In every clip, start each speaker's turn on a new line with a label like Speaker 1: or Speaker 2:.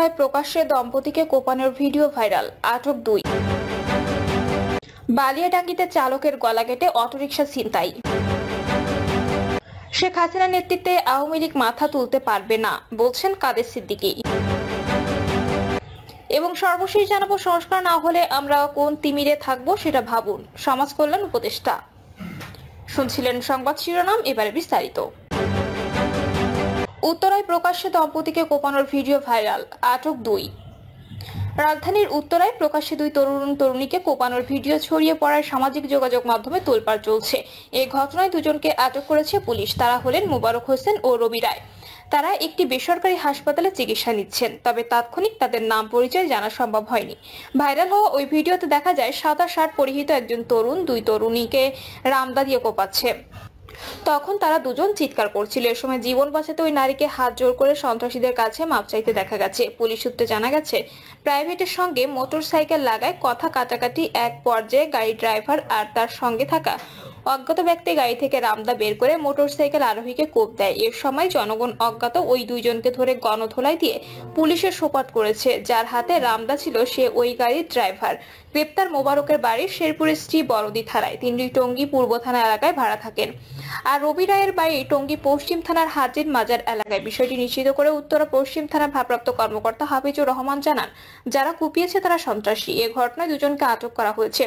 Speaker 1: উত্তরায় প্রকাশ্যে দম্পতিকে কোপানোর video viral, আটক 2। বালিয়াডাঙ্গিতে চালকের গলা কেটে অটোরিকশা ছিনতাই। শেখ হাসিনার নেতৃত্বে আওয়ামী লীগ মাথা তুলতে পারবে না বলছেন কাদের সিদ্দিকী। এবং সর্বশেষ জানাবো, সংস্কার না হলে আমরা কোন তিমিরে থাকবো সেটা ভাবুন, সমাজ কল্যাণ উপদেষ্টা। শুনছিলেন সংবাদ শিরোনাম, এবারে বিস্তারিত। উত্তরায় প্রকাশ্যে দম্পতিকে কোপানোর ভিডিও ভাইরাল, আটক 2। রাজধানীর উত্তরায় প্রকাশ্যে 2 তরুণ তরুণীকে কোপানোর ভিডিও ছড়িয়ে পড়ায় সামাজিক যোগাযোগ মাধ্যমে তোলপাড় চলছে। এই ঘটনায় 2 জনকে আটক করেছে পুলিশ। তারা হলেন মোবারক হোসেন ও রবি রায়। তারা একটি বেসরকারি হাসপাতালে চিকিৎসা নিচ্ছেন, তবে তাৎক্ষণিক তাদের নাম পরিচয় জানা সম্ভব হয়নি। ভাইরাল হওয়া ওই ভিডিওতে দেখা যায় সাদা শার্ট পরিহিত একজন তরুণ 2 তরুণীকে রামদা দিয়ে কোপাচ্ছে। তখন তারা 2 জন চিৎকার করছিল। এ সময় জীবন বাঁচাতে ওই নারীকে হাত জোর করে সন্ত্রাসীদের কাছে মাপ চাইতে দেখা গেছে। পুলিশ সূত্রে জানা গেছে, প্রাইভেটের সঙ্গে মোটরসাইকেল লাগায় কথা কাটাকাটি এক পর্যায়ে গাড়ি ড্রাইভার আর তার সঙ্গে থাকা অজ্ঞাত ব্যক্তি গাড়ি থেকে রামদা বের করে মোটরসাইকেল আরোহীকে কোপ দেয়। এর সময় জনগণ অজ্ঞাত ওই 2 জনকে ধরে গণধোলাই দিয়ে পুলিশের সোপর্দ করেছে। যার হাতে রামদা ছিল সে ওই গাড়ির ড্রাইভার। গ্রেপ্তার মোবারকের বাড়ি শেরপুরের শ্রী বরদি থানায়। তিনি টঙ্গী পূর্ব থানা এলাকায় ভাড়া থাকেন। আর রবি রায়ের বাড়ি টঙ্গী পশ্চিম থানার হাজির মাজার এলাকায়। বিষয়টি নিশ্চিত করে উত্তরা পশ্চিম থানার ভারপ্রাপ্ত কর্মকর্তা হাফিজুর রহমান জানান, যারা কুপিয়েছে তারা সন্ত্রাসী। এ ঘটনায় 2 জনকে আটক করা হয়েছে।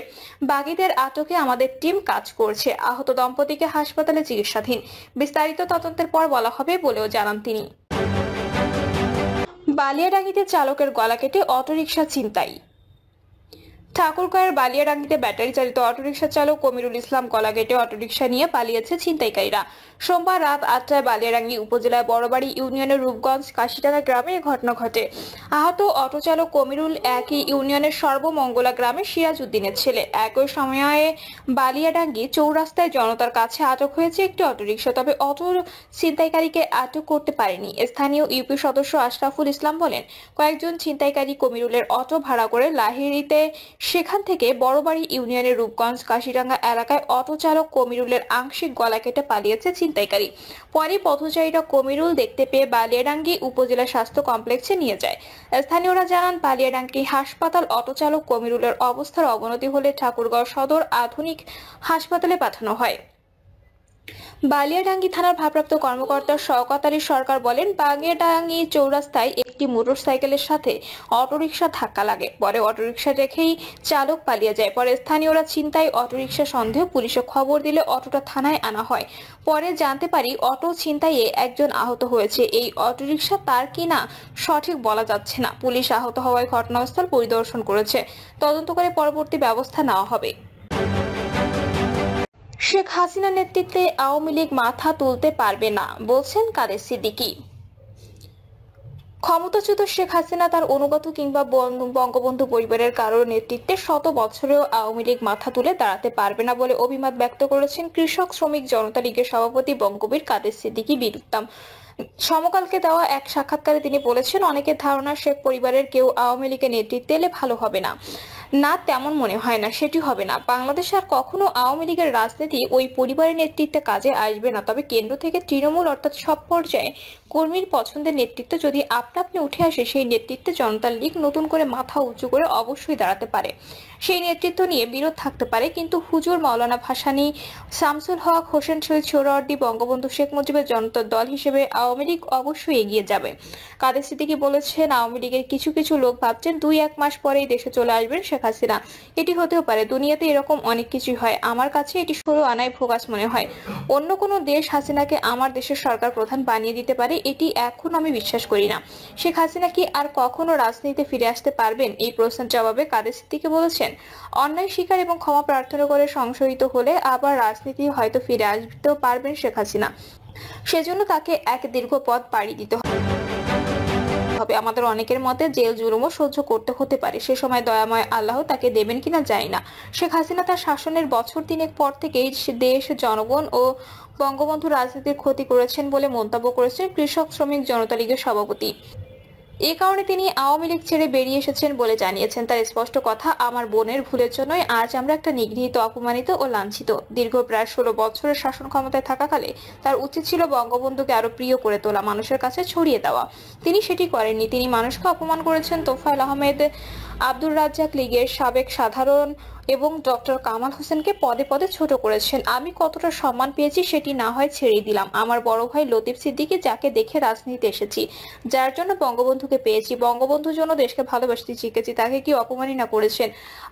Speaker 1: বাগীদের আটকে আমাদের টিম কাজ করছে। আহত দম্পতিকে হাসপাতালে চিকিৎসাধীন। বিস্তারিত তদন্তের পর বলা হবে বলেও জানান তিনি। বালিয়াডাঙ্গিতে চালকের গলা কেটে অটোরিকশা ছিনতাই। ঠাকুরগাঁয়ের বালিয়াডাঙ্গিতে ব্যাটারি চালিত অটোরিকশা চালক কমিরুল ইসলাম গলা কেটে অটোরিকশা নিয়ে পালিয়েছে ছিনতাইকারীরা। সোমবার রাত 8টায় বালিয়াডাঙ্গি উপজেলার বড়বাড়ি ইউনিয়নের রূপগঞ্জ কাশিটাঙ্গা গ্রামে এ ঘটনা ঘটে। আহত অটো চালক কমিরুল একই ইউনিয়নের সর্বমঙ্গলা গ্রামের সিরাজ উদ্দিনের ছেলে। একই সময়ে বালিয়াডাঙ্গি চৌরাস্তায় জনতার কাছে আটক হয়েছে একটি অটোরিকশা, তবে অটো ছিনতাইকারীকে আটক করতে পারেনি। স্থানীয় ইউপি সদস্য আশরাফুল ইসলাম বলেন, কয়েকজন ছিনতাইকারী কমিরুলের অটো ভাড়া করে লাহিড়িতে, সেখান থেকে বড়বাড়ি ইউনিয়নের রূপগঞ্জ কাশিটাঙ্গা এলাকায় অটো চালক কমিরুলের আংশিক গলা কেটে পালিয়েছে ছিনতাইকারী। পরে পথচারীরা কমিরুল দেখতে পেয়ে বালিয়াডাঙ্গি উপজেলা স্বাস্থ্য কমপ্লেক্সে নিয়ে যায়। স্থানীয়রা জানান, বালিয়াডাঙ্গি হাসপাতাল অটো চালক কমিরুলের অবস্থার অবনতি হলে ঠাকুরগাঁও সদর আধুনিক হাসপাতালে পাঠানো হয়। বালিয়াডাঙ্গি থানার ভারপ্রাপ্ত কর্মকর্তা শওকত আলী সরকার বলেন, বালিয়াডাঙ্গি চৌরাস্তায় একটি মোটরসাইকেলের সাথে অটোরিকশা ধাক্কা লাগে। পরে অটোরিকশা রেখেই চালক পালিয়ে যায়। পরে স্থানীয়রা ছিনতাই অটোরিকশা সন্দেহে পুলিশে খবর দিলে অটোটা থানায় আনা হয়। পরে জানতে পারি অটো ছিনতাইয়ে একজন আহত হয়েছে। এই অটোরিকশা তার কিনা সঠিক বলা যাচ্ছে না। পুলিশ আহত হওয়ায় ঘটনাস্থল পরিদর্শন করেছে। তদন্ত করে পরবর্তী ব্যবস্থা নেওয়া হবে। শেখ হাসিনার নেতৃত্বে আওয়ামী লীগ মাথা তুলতে পারবে না বলছেন কাদের সিদ্দিকী। ক্ষমতাচ্যুত শেখ হাসিনা তার অনুগত কিংবা বঙ্গবন্ধু পরিবারের কারোর নেতৃত্বে 100 বছরেও আওয়ামী লীগ মাথা তুলে দাঁড়াতে পারবে না বলে অভিমত ব্যক্ত করেছেন কৃষক শ্রমিক জনতা লীগের সভাপতি বঙ্গবীর কাদের সিদ্দিকী বীরুত্তম। সমকালকে দেওয়া এক সাক্ষাৎকারে তিনি বলেছেন, অনেকের ধারণা শেখ পরিবারের কেউ আওয়ামী লীগের নেতৃত্বে এলে ভালো হবে না। না, তেমন মনে হয় না, সেটি হবে না। বাংলাদেশে আর কখনো আওয়ামী লীগের রাজনীতি ওই পরিবারের নেতৃত্বে কাজে আসবে না। তবে কেন্দ্র থেকে তৃণমূল অর্থাৎ সব পর্যায়ে কর্মীর পছন্দের নেতৃত্ব যদি আপনা আপনি উঠে আসে, সেই নেতৃত্বে জনতা লীগ নতুন করে মাথা উঁচু করে অবশ্যই দাঁড়াতে পারে। সেই নেতৃত্ব নিয়ে বিরোধ থাকতে পারে, কিন্তু হুজুর, মাওলানা ভাসানী, শামসুল হক, হোসেন শহীদ সোহরাওয়ার্দী, বঙ্গবন্ধু শেখ মুজিবের জনতার দল হিসেবে আওয়ামী লীগ অবশ্যই এগিয়ে যাবে। কাদের সিদ্দিকী বলেছেন, আওয়ামী লীগের কিছু কিছু লোক ভাবছেন 2-1 মাস পরেই দেশে চলে আসবেন শেখ হাসিনা। এটি হতেও পারে, দুনিয়াতে এরকম অনেক কিছুই হয়। আমার কাছে এটি 16 আনায় ভোগাস মনে হয়। অন্য কোনো দেশ হাসিনাকে আমার দেশের সরকার প্রধান বানিয়ে দিতে পারে, এটি এখন আমি বিশ্বাস করি না। শেখ হাসিনা কি আর কখনো রাজনীতিতে ফিরে আসতে পারবেন? এই প্রশ্নের জবাবে কাদের সিদ্দিকী বলেছেন, অন্যায় স্বীকার এবং ক্ষমা প্রার্থনা করে সংশোধিত হলে আবার রাজনীতি হয়তো ফিরে আসতেও পারবেন শেখ হাসিনা। সেজন্য তাকে এক দীর্ঘ পথ পাড়ি দিতে হবে। আমাদের অনেকের মতে জেল জুলুমও সহ্য করতে হতে পারে। সে সময় দয়াময় আল্লাহ তাকে দেবেন কিনা জানি না। শেখ হাসিনা তার শাসনের বছর 3 পর থেকেই দেশ, জনগণ ও বঙ্গবন্ধু রাজনীতির ক্ষতি করেছেন বলে মন্তব্য করেছেন কৃষক শ্রমিক জনতা লীগের সভাপতি। এ কারণে তিনি আওয়ামী লীগ ছেড়ে বেরিয়ে এসেছেন বলে জানিয়েছেন। তার স্পষ্ট কথা, আমার বোনের ভুলের জন্যই আজ আমরা একটা নিগৃহীত, অপমানিত ও লাঞ্ছিত। দীর্ঘ প্রায় 16 বছরের শাসন ক্ষমতায় থাকাকালে তার উচিত ছিল বঙ্গবন্ধুকে আরো প্রিয় করে তোলা, মানুষের কাছে ছড়িয়ে দেওয়া। তিনি সেটি করেননি। তিনি মানুষকে অপমান করেছেন। তোফায়েল আহমেদ, আব্দুর রাজ্জাক, লীগের সাবেক সাধারণ এবং ডক্টর কামাল হোসেনকে পদে পদে ছোট করেছেন। আমি কতটা সম্মান পেয়েছি সেটি না হয় ছেড়ে দিলাম। আমার বড় ভাই লতিফ সিদ্দিকী, যাকে দেখে রাজনীতিতে এসেছি, যার জন্য বঙ্গবন্ধুকে পেয়েছি, বঙ্গবন্ধুর জন্য দেশকে ভালোবাসতে শিখেছি, তাকে কি অপমাননা করেছেন?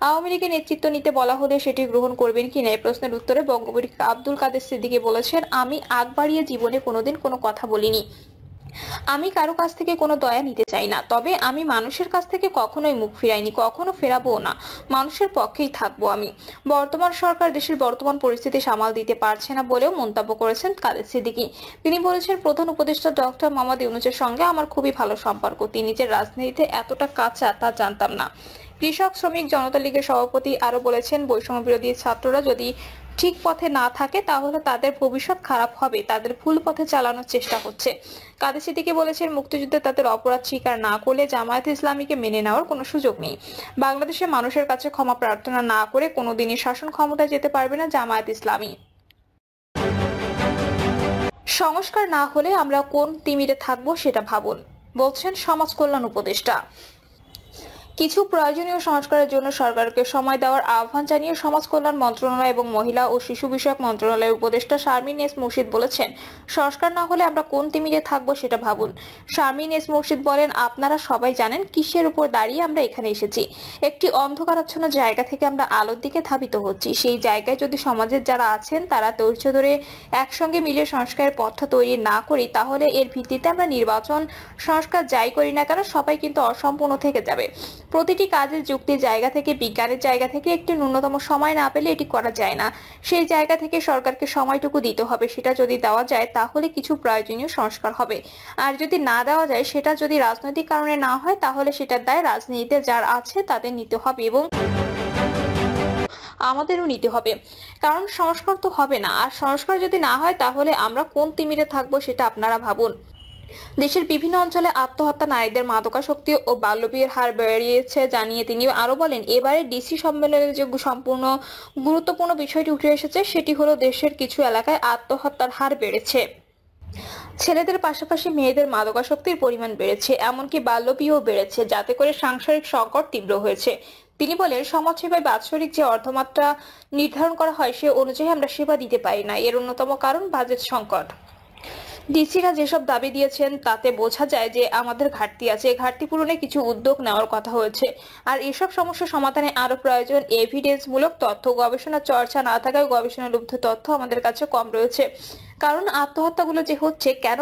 Speaker 1: আওয়ামী লীগের নেতৃত্ব নিতে বলা হলে সেটি গ্রহণ করবেন কিনা, এই প্রশ্নের উত্তরে বঙ্গবন্ধু আব্দুল কাদের সিদ্দিকী বলেছেন, আমি আগ বাড়িয়ে জীবনে কোনোদিন কোনো কথা বলিনি। আমি কারো কাছ থেকে কোনো দয়া নিতে চাই না, তবে আমি মানুষের কাছ থেকে কখনোই মুখ ফিরাইনি, কখনো ফেরাবো না। মানুষের পক্ষেই থাকবো আমি। বর্তমান সরকার দেশের বর্তমান পরিস্থিতি সামাল দিতে পারছে না বলেও মন্তব্য করেছেন কাদের সিদ্দিকী। তিনি বলেছেন, প্রধান উপদেষ্টা ডক্টর মোহাম্মদ ইউনূসের সঙ্গে আমার খুবই ভালো সম্পর্ক। তিনি যে রাজনীতিতে এতটা কাঁচা তা জানতাম না। কৃষক শ্রমিক জনতা লীগের সভাপতি আরো বলেছেন, বৈষম্য বিরোধী ছাত্ররা যদি ঠিক পথে না থাকে তাহলে তাদের ভবিষ্যৎ খারাপ হবে। তাদের ভুল পথে চালানোর চেষ্টা হচ্ছে। কাদের সিদ্দিকী বলেছেন, মুক্তিযুদ্ধে তাদের অপরাধ স্বীকার না করলে জামায়াতে ইসলামীকে মেনে নেওয়ার কোনো সুযোগ নেই। বাংলাদেশের মানুষের কাছে ক্ষমা প্রার্থনা না করে কোনোদিনই শাসন ক্ষমতায় যেতে পারবে না জামায়াত ইসলামী। সংস্কার না হলে আমরা কোন তিমিরে থাকবো সেটা ভাবুন, বলছেন সমাজ কল্যাণ উপদেষ্টা। কিছু প্রয়োজনীয় সংস্কারের জন্য সরকারকে সময় দেওয়ার আহ্বান জানিয়ে সমাজ কল্যাণ মন্ত্রণালয় এবং মহিলা ও শিশু বিষয়ক মন্ত্রণালয়ের উপদেষ্টা শারমিন এস মুর্শিদ বলেছেন, সংস্কার না হলে আমরা কোন তিমিরে থাকবো সেটা ভাবুন। শারমিন এস মুর্শিদ বলেন, আপনারা সবাই জানেন কিসের উপর দাঁড়িয়ে আমরা এখানে এসেছি। একটি অন্ধকারাচ্ছন্ন জায়গা থেকে আমরা আলোর দিকে ধাবিত হচ্ছি। সেই জায়গায় যদি সমাজের যারা আছেন তারা ধৈর্য ধরে একসঙ্গে মিলে সংস্কারের পথটা তৈরি না করি, তাহলে এর ভিত্তিতে আমরা নির্বাচন সংস্কার যাই করি না কেন সবাই কিন্তু অসম্পূর্ণ থেকে যাবে। প্রতিটি কাজের যুক্তির জায়গা থেকে, বিজ্ঞানের জায়গা থেকে একটি ন্যূনতম সময় না পেলে এটি করা যায় না। সেই জায়গা থেকে সরকারকে সময়টুকু দিতে হবে। সেটা যদি দেওয়া যায় তাহলে কিছু প্রয়োজনীয় সংস্কার হবে। আর যদি না দেওয়া যায়, সেটা যদি রাজনৈতিক কারণে না হয়, তাহলে সেটার দায় রাজনীতিতে যারা আছে তাদের নিতে হবে এবং আমাদেরও নিতে হবে। কারণ সংস্কার তো হবে না। আর সংস্কার যদি না হয় তাহলে আমরা কোন তিমিরে থাকবো সেটা আপনারা ভাবুন। দেশের বিভিন্ন অঞ্চলে আত্মহত্যা, নারীদের মাদকাসক্তি ও বাল্যবিয়ের হার বেড়েছে জানিয়ে তিনি আরো বলেন, এবারে ডিসি সম্মেলনের যে সম্পূর্ণ গুরুত্বপূর্ণ বিষয়টি উঠে এসেছে সেটি হলো দেশের কিছু এলাকায় আত্মহত্যার হার বেড়েছে। ছেলেদের পাশাপাশি মেয়েদের মাদকাসক্তির পরিমাণ বেড়েছে, এমনকি বাল্যবিয়েও বেড়েছে, যাতে করে সাংসারিক সংকট তীব্র হয়েছে। তিনি বলেন, সমাজসেবায় বাৎসরিক যে অর্থমাত্রা নির্ধারণ করা হয় সে অনুযায়ী আমরা সেবা দিতে পারি না। এর অন্যতম কারণ বাজেট সংকট। ডিসিরা যেসব দাবি দিয়েছেন তাতে বোঝা যায় যে আমাদের ঘাটতি আছে। ঘাটতি পূরণে কিছু উদ্যোগ নেওয়ার কথা হয়েছে। আর এসব সমস্যা সমাধানে আরো প্রয়োজন এভিডেন্সমূলক তথ্য। গবেষণা চর্চা না থাকায় গবেষণালব্ধ তথ্য আমাদের কাছে কম রয়েছে। কারণ আত্মহত্যাগুলো যে হচ্ছে কেন